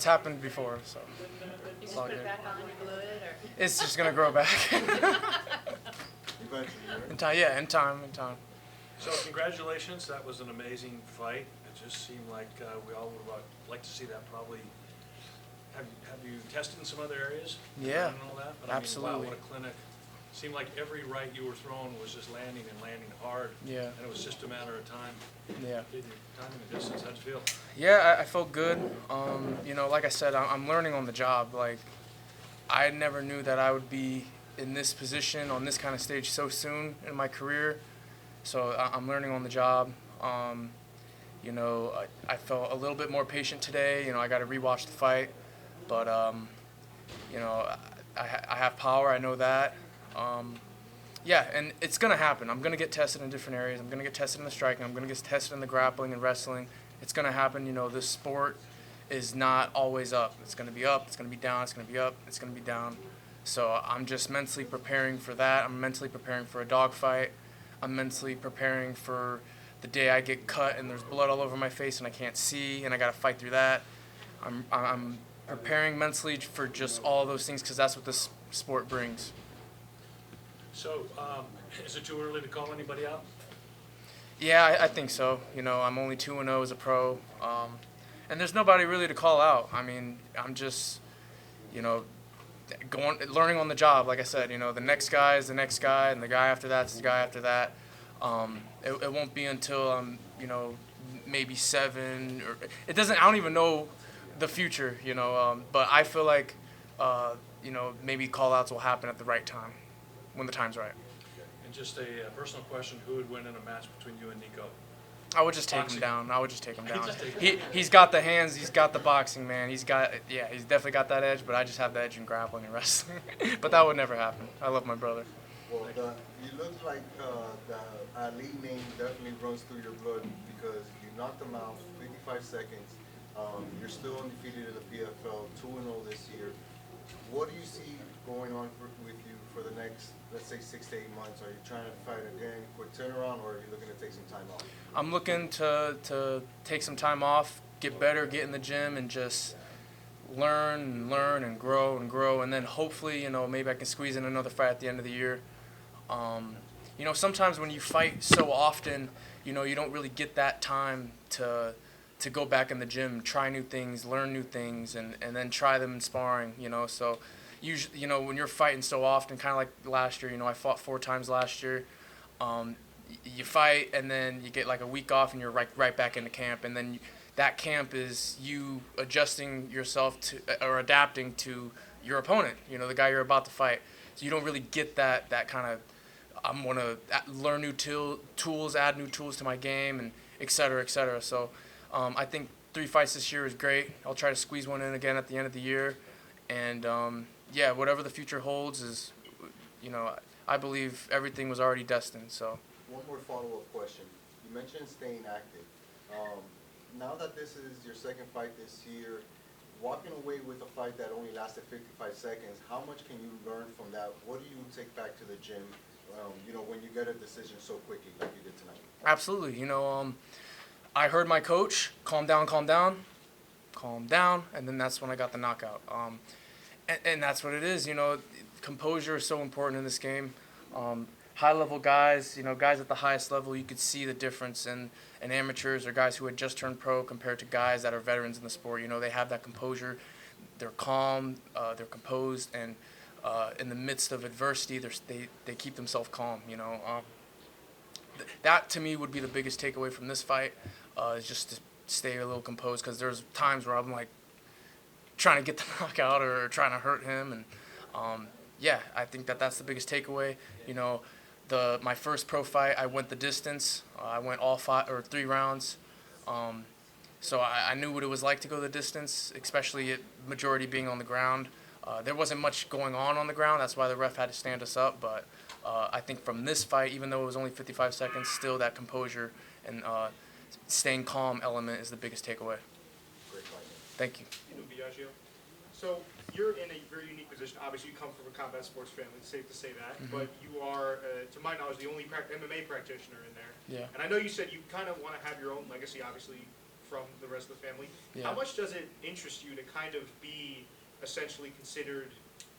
It's happened before, so You it's just all put good. it back on and glue it, or? It's just gonna grow back. Eventually, right? In time, yeah, in time. So congratulations, that was an amazing fight. It just seemed like we all would like to see that probably. Have you tested in some other areas? Yeah, And all that? But absolutely. I mean, wow, what a clinic. Seemed like every right you were throwing was just landing hard. Yeah. And it was just a matter of time. Yeah. Time and distance, how'd you feel? Yeah, I felt good. Like I said, I'm learning on the job. Like, I never knew that I would be in this position on this kind of stage so soon in my career. So I'm learning on the job. I felt a little bit more patient today. I got to rewatch the fight, but I have power. I know that. And it's gonna happen. I'm gonna get tested in different areas. I'm gonna get tested in the striking. I'm gonna get tested in the grappling and wrestling. It's gonna happen. This sport is not always up. It's gonna be up. It's gonna be down. It's gonna be up. It's gonna be down. So I'm just mentally preparing for that. I'm mentally preparing for a dogfight. I'm mentally preparing for the day I get cut and there's blood all over my face and I can't see and I gotta fight through that. I'm preparing mentally for just all those things because that's what this sport brings. So, is it too early to call anybody out? Yeah, I think so. I'm only 2-0 as a pro, and there's nobody really to call out. I mean, I'm just, learning on the job. Like I said, the next guy is the next guy, and the guy after that's the guy after that. It won't be until I'm, maybe 7 or it doesn't. I don't even know the future, but I feel like, maybe call outs will happen at the right time, when the time's right. And just a personal question, who would win in a match between you and Nico? I would just take Boxing. him down. I would just take him down. Just take He's got the hands. He's got the boxing, man. He's definitely got that edge. But I just have the edge in grappling and wrestling. But that would never happen. I love my brother. Well, you look like the Ali name definitely runs through your blood because you knocked him out 55 seconds. You're still undefeated in the PFL, 2-0 this year. What do you see going on with you for the next, let's say, 6 to 8 months? Are you trying to fight again, quick turnaround, or are you looking to take some time off? I'm looking to take some time off, get better, get in the gym, and just learn and grow, and then hopefully, maybe I can squeeze in another fight at the end of the year. Sometimes when you fight so often, you don't really get that time to go back in the gym, try new things, learn new things, and then try them in sparring, So usually, when you're fighting so often, kind of like last year, I fought 4 times last year. You fight, and then you get like a week off, and you're right back into camp, and then that camp is you adjusting yourself to or adapting to your opponent, the guy you're about to fight. So you don't really get that kind of I'm going to learn new tools, add new tools to my game, and et cetera, et cetera. So I think 3 fights this year is great. I'll try to squeeze one in again at the end of the year. And, whatever the future holds is, I believe everything was already destined. So. One more follow-up question. You mentioned staying active. Now that this is your second fight this year, walking away with a fight that only lasted 55 seconds, how much can you learn from that? What do you take back to the gym, when you get a decision so quickly like you did tonight? Absolutely. I heard my coach, calm down, and then that's when I got the knockout. And that's what it is. Composure is so important in this game. High-level guys, guys at the highest level, you could see the difference in amateurs or guys who had just turned pro compared to guys that are veterans in the sport. They have that composure. They're calm, they're composed, and in the midst of adversity, they keep themselves calm. That to me would be the biggest takeaway from this fight, is just to stay a little composed, because there's times where I'm like trying to get the knockout or trying to hurt him, and I think that's the biggest takeaway. My first pro fight, I went the distance. I went all 3 rounds. So I knew what it was like to go the distance, especially majority being on the ground. There wasn't much going on the ground. That's why the ref had to stand us up. But I think from this fight, even though it was only 55 seconds, still that composure and staying calm element is the biggest takeaway. Great fight. Thank you. Biaggio. So you're in a very unique position. Obviously, you come from a combat sports family. It's safe to say that. Mm-hmm. But you are, to my knowledge, the only MMA practitioner in there. Yeah. And I know you said you kind of want to have your own legacy, obviously, from the rest of the family. Yeah. How much does it interest you to kind of be essentially considered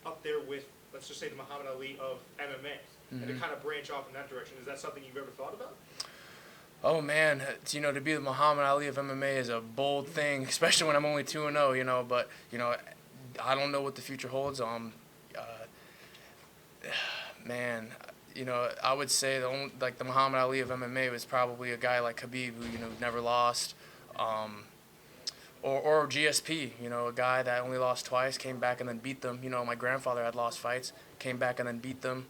up there with, let's just say, the Muhammad Ali of MMA, and to kind of branch off in that direction? Is that something you've ever thought about? Oh man, to be the Muhammad Ali of MMA is a bold thing, especially when I'm only 2-0. But I don't know what the future holds. Man, I would say the Muhammad Ali of MMA was probably a guy like Khabib who never lost, or GSP, a guy that only lost twice, came back and then beat them. My grandfather had lost fights, came back and then beat them.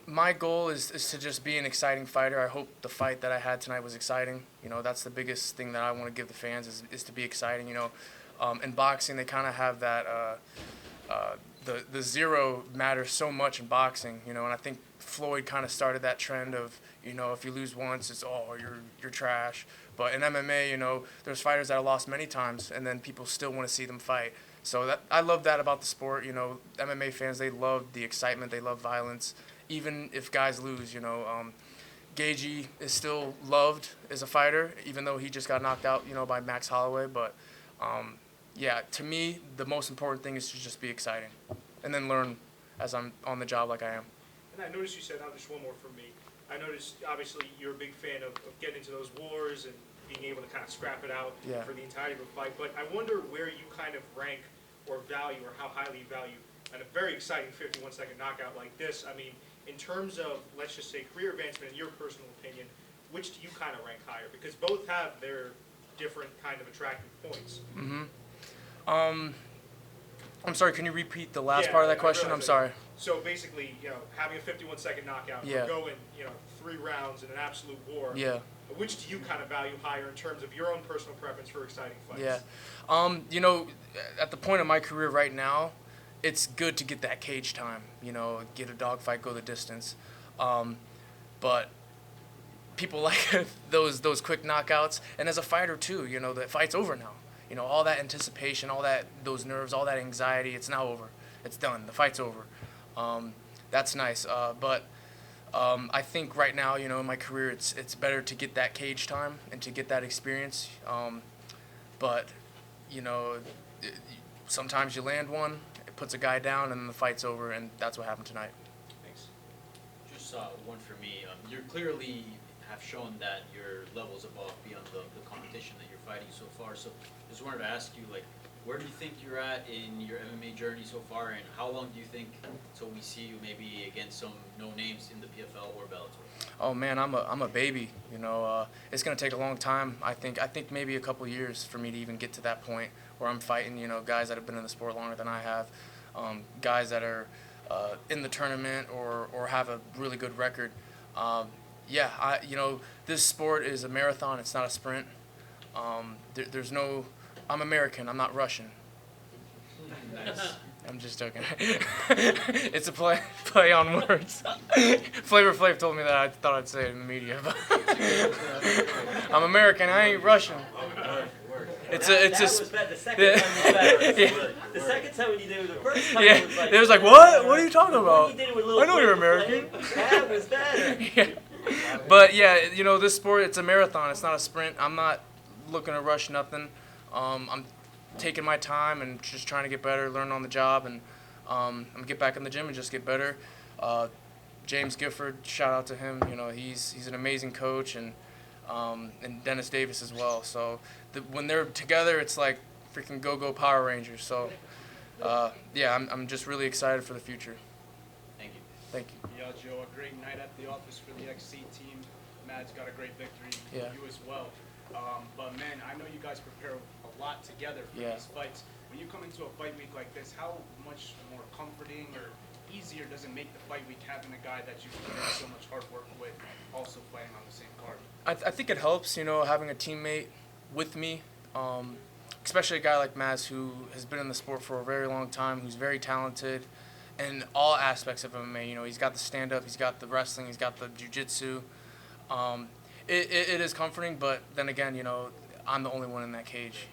My goal is to just be an exciting fighter. I hope the fight that I had tonight was exciting. That's the biggest thing that I want to give the fans is to be exciting. In boxing, they kind of have that the zero matters so much in boxing. And I think Floyd kind of started that trend of if you lose once, it's you're trash. But in MMA, there's fighters that have lost many times, and then people still want to see them fight. So I love that about the sport. MMA fans, they love the excitement, they love violence, even if guys lose. Gaethje is still loved as a fighter, even though he just got knocked out, by Max Holloway. But to me, the most important thing is to just be exciting, and then learn as I'm on the job like I am. And I noticed you said, just one more from me. I noticed, obviously, you're a big fan of getting into those wars and being able to kind of scrap it out for the entirety of a fight. But I wonder where you kind of rank or value, or how highly you value a very exciting 51-second knockout like this. I mean, in terms of, let's just say, career advancement, in your personal opinion, which do you kind of rank higher? Because both have their different kind of attractive points. I'm sorry, can you repeat the last part of that question? I'm sorry. So basically, having a 51-second knockout, or going, 3 rounds in an absolute war. Yeah. Which do you kind of value higher in terms of your own personal preference for exciting fights? Yeah. At the point of my career right now, it's good to get that cage time, get a dogfight, go the distance. But people like those quick knockouts. And as a fighter, too, the fight's over now. All that anticipation, those nerves, all that anxiety, it's now over. It's done. The fight's over. That's nice. But I think right now, in my career, it's better to get that cage time and to get that experience. But sometimes you land one, it puts a guy down, and then the fight's over, and that's what happened tonight. Thanks. Just one for me. You clearly have shown that your level's above beyond the competition that you're fighting so far. So just wanted to ask you, where do you think you're at in your MMA journey so far, and how long do you think till we see you maybe against some no names in the PFL or Bellator? Oh man, I'm a baby. It's gonna take a long time. I think maybe a couple years for me to even get to that point where I'm fighting. Guys that have been in the sport longer than I have, guys that are in the tournament or have a really good record. This sport is a marathon. It's not a sprint. There's no. I'm American. I'm not Russian. Nice. I'm just joking. It's a play on words. Flavor Flav told me that. I thought I'd say it in the media. But I'm American. I ain't Russian. The second time was better. Yeah. The second time when you did it, the first time Yeah, it was like... it was like, what? What are you talking about? When you did it with Lil I know you're Flavor American. Flav, that was better. Yeah. But yeah, this sport, it's a marathon. It's not a sprint. I'm not looking to rush nothing. I'm taking my time and just trying to get better, learn on the job, and I'm gonna get back in the gym and just get better. James Gifford, shout out to him. He's an amazing coach, and Dennis Davis as well. So when they're together, it's like freaking go Power Rangers. So I'm just really excited for the future. Thank you. Thank you. Biaggio, a great night at the office for the XC team. Matt's got a great victory. Yeah. You as well. But man, I know you guys prepare a lot together for these fights. When you come into a fight week like this, how much more comforting or easier does it make the fight week having a guy that you've put in so much hard work with also fighting on the same card? I think it helps, having a teammate with me, especially a guy like Maz who has been in the sport for a very long time, who's very talented in all aspects of MMA. He's got the stand-up, he's got the wrestling, he's got the jiu-jitsu. It is comforting, but then again, I'm the only one in that cage.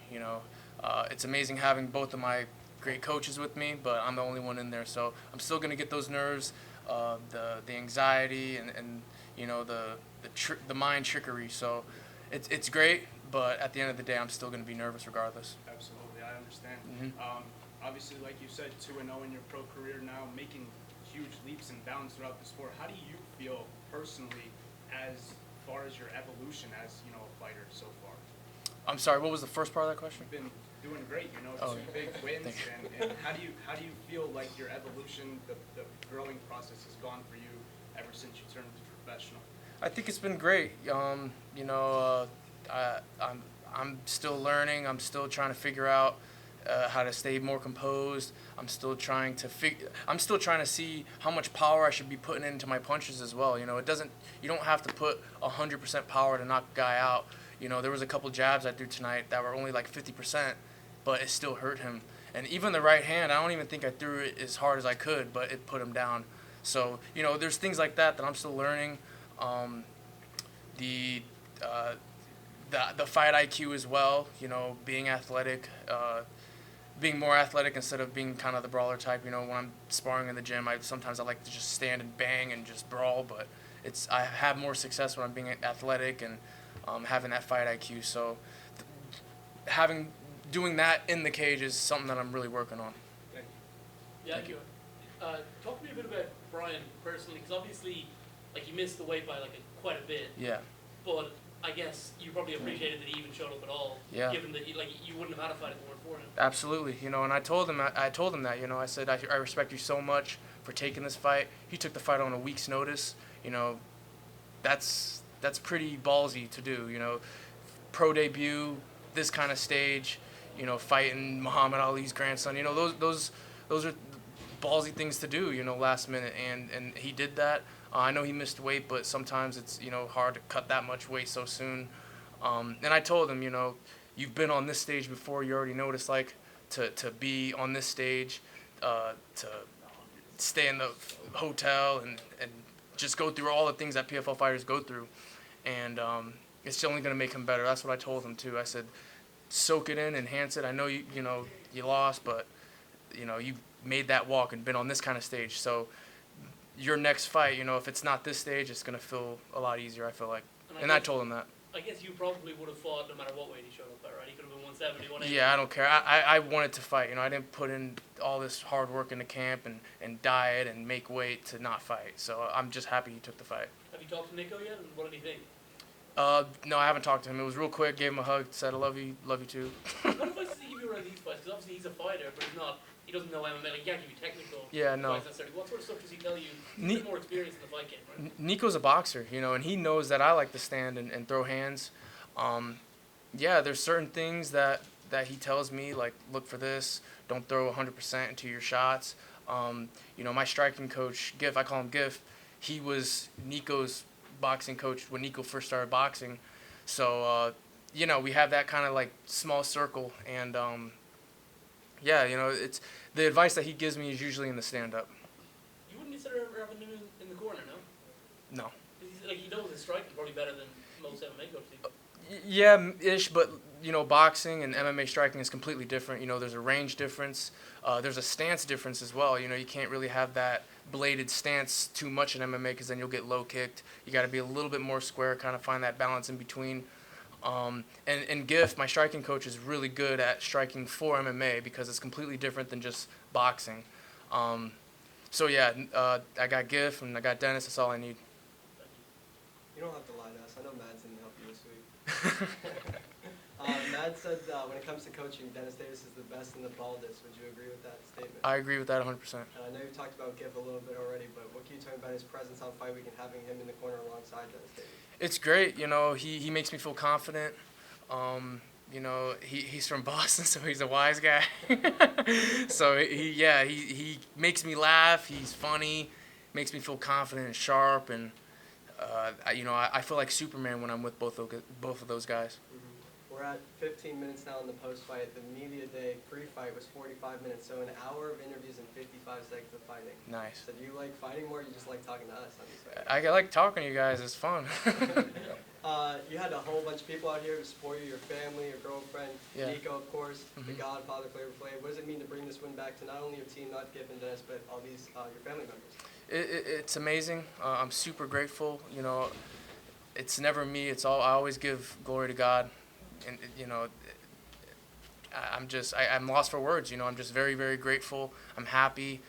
It's amazing having both of my great coaches with me, but I'm the only one in there. So I'm still going to get those nerves, the anxiety, and the the mind trickery. So it's great, but at the end of the day, I'm still going to be nervous regardless. Absolutely, I understand. Mm-hmm. Obviously, like you said, 2-0 in your pro career now, making huge leaps and bounds throughout the sport. How do you feel personally as far as your evolution as, you know, a fighter so far? I'm sorry, what was the first part of that question? You've been doing great, you know, Oh, 2 big wins, thank and how do you feel like your evolution, the growing process has gone for you ever since you turned professional? I think it's been great. You know, I'm still learning. I'm still trying to figure out how to stay more composed. I'm still trying to see how much power I should be putting into my punches as well. You know, you don't have to put 100% power to knock a guy out. You know, there was a couple jabs I threw tonight that were only like 50%, but it still hurt him. And even the right hand, I don't even think I threw it as hard as I could, but it put him down. So, you know, there's things like that I'm still learning. The fight IQ as well, you know, being athletic, being more athletic instead of being kind of the brawler type. You know, when I'm sparring in the gym, sometimes I like to just stand and bang and just brawl, but I have more success when I'm being athletic and having that fight IQ. So doing that in the cage is something that I'm really working on. Thank you. Yeah, Thank you. Talk to me a bit about Brian personally, because obviously, like, he missed the weight by quite a bit. Yeah. But I guess you probably appreciated that he even showed up at all. Yeah. Given that you wouldn't have had a fight if it weren't for him. Absolutely. You know, and I told him that. You know, I said I respect you so much for taking this fight. He took the fight on a week's notice. You know, that's pretty ballsy to do. You know, pro debut, this kind of stage. You know, fighting Muhammad Ali's grandson. You know, those are ballsy things to do. You know, last minute, and he did that. I know he missed weight, but sometimes it's, you know, hard to cut that much weight so soon. And I told him, you know, you've been on this stage before. You already know what it's like to be on this stage, to stay in the hotel and just go through all the things that PFL fighters go through. And it's only going to make him better. That's what I told him, too. I said, soak it in, enhance it. I know you lost, but, you know, you've made that walk and been on this kind of stage. So your next fight, you know, if it's not this stage, it's going to feel a lot easier, I feel like. And I told him that. I guess you probably would have fought no matter what weight he showed up at, right? He could have been 170, 180. Yeah, I don't care. I wanted to fight. You know, I didn't put in all this hard work into camp and diet and make weight to not fight. So I'm just happy he took the fight. Have you talked to Nico yet, and what did he think? No, I haven't talked to him. It was real quick. Gave him a hug. Said, I love you too. What advice does he give you around these fights? Because obviously he's a fighter, but he doesn't know MMA. Like, he can't give you technical advice necessarily. What sort of stuff does he tell you? He's a bit more experienced in the fight game, right? Nico's a boxer, you know, and he knows that I like to stand and throw hands. Yeah, there's certain things that he tells me, like, look for this. Don't throw 100% into your shots. You know, my striking coach, Giff, I call him Giff, he was Nico's boxing coach when Nico first started boxing. So, you know, we have that kind of, like, small circle. And, yeah, you know, it's the advice that he gives me is usually in the stand-up. You wouldn't consider having him in the corner, no? No. He knows his striking probably better than most MMA coaches do. Yeah, ish, but, you know, boxing and MMA striking is completely different. You know, there's a range difference. There's a stance difference as well. You know, you can't really have that bladed stance too much in MMA because then you'll get low kicked. You got to be a little bit more square, kind of find that balance in between. And Giff, my striking coach, is really good at striking for MMA because it's completely different than just boxing. So, yeah, I got Giff and I got Dennis. That's all I need. You don't have to lie to us. I know Mads didn't help you this week. Mads said when it comes to coaching, Dennis Davis is the best in the baldest. Would you agree with that statement? I agree with that 100%. And I know you talked about Giff a little bit already, but what can you tell me about his presence on Fight Week and having him in the corner alongside Dennis Davis? It's great. You know, he makes me feel confident. You know, he's from Boston, so he's a wise guy. So he makes me laugh. He's funny, makes me feel confident and sharp, and you know, I feel like Superman when I'm with both of those guys. Mm-hmm. We're at 15 minutes now in the post-fight. The media day pre-fight was 45 minutes, so an hour of interviews and 55 seconds of fighting. Nice. So do you like fighting more, or you just like talking to us on these fights? I like talking to you guys. It's fun. You had a whole bunch of people out here to support you, your family, your girlfriend, Nico, of course, the Godfather, Flavor Flav. What does it mean to bring this win back to not only your team, not Giff and Dennis, but all these your family members? It's amazing. I'm super grateful. You know, it's never me. It's all I always give glory to God, and you know, I'm lost for words. You know, I'm just very, very grateful. I'm happy.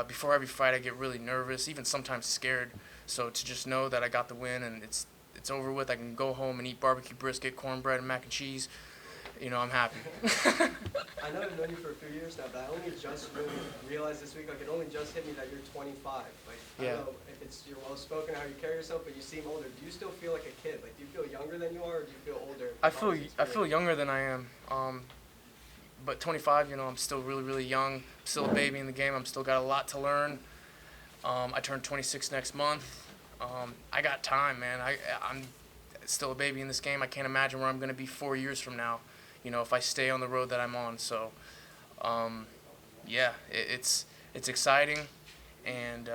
Before every fight, I get really nervous, even sometimes scared. So to just know that I got the win and it's over with, I can go home and eat barbecue brisket, cornbread, and mac and cheese. You know, I'm happy. I know I've known you for a few years now, but I only just really realized this week, like it only just hit me that you're 25. Like, I don't know if it's you're well spoken, how you carry yourself, but you seem older. Do you still feel like a kid? Like, do you feel younger than you are, or do you feel older? I feel younger than I am. But 25, you know, I'm still really, really young. I'm still a baby in the game. I'm still got a lot to learn. I turn 26 next month. I got time, man. I'm still a baby in this game. I can't imagine where I'm going to be 4 years from now, you know, if I stay on the road that I'm on. So, yeah, it's exciting. And,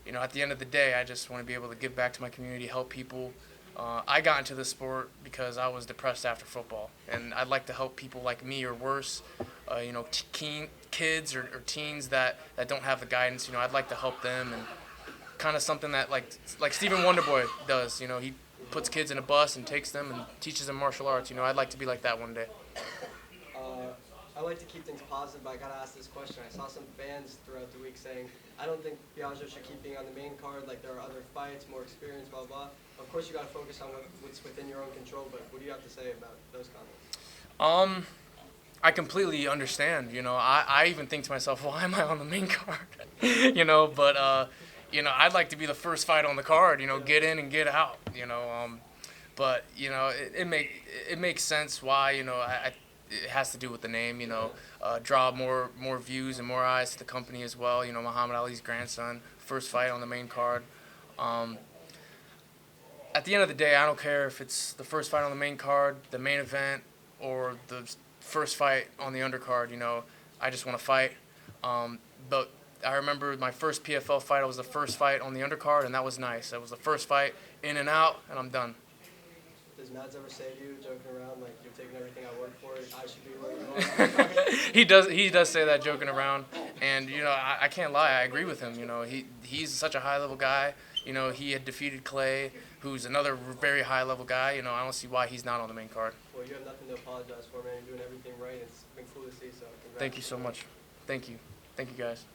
you know, at the end of the day, I just want to be able to give back to my community, help people. I got into this sport because I was depressed after football, and I'd like to help people like me or worse, you know, kids or teens that don't have the guidance. You know, I'd like to help them, and kind of something that like Stephen Wonderboy does. You know, he puts kids in a bus and takes them and teaches them martial arts. You know, I'd like to be like that one day. I like to keep things positive, but I gotta ask this question. I saw some fans throughout the week saying, I don't think Biaggio should keep being on the main card, like there are other fights, more experience, blah, blah. Of course you gotta focus on what's within your own control, but what do you have to say about those comments? I completely understand, you know. I even think to myself, why am I on the main card? You know, but, you know, I'd like to be the first fight on the card, you know, get in and get out, you know. But, you know, it makes sense why, you know, it has to do with the name, you know, draw more views and more eyes to the company as well. You know, Muhammad Ali's grandson, first fight on the main card. At the end of the day, I don't care if it's the first fight on the main card, the main event, or the first fight on the undercard. You know, I just want to fight. But I remember my first PFL fight, it was the first fight on the undercard, and that was nice. That was the first fight, in and out, and I'm done. Does Mads ever say to you, joking around, like, you're taking everything I work for, I should be where you are? He does say that joking around, and, you know, I can't lie, I agree with him. You know, he's such a high-level guy. You know, he had defeated Clay, who's another very high-level guy. You know, I don't see why he's not on the main card. Well, you have nothing to apologize for, man. You're doing everything right. It's been cool to see, so congrats. Thank you so much. Thank you. Thank you, guys.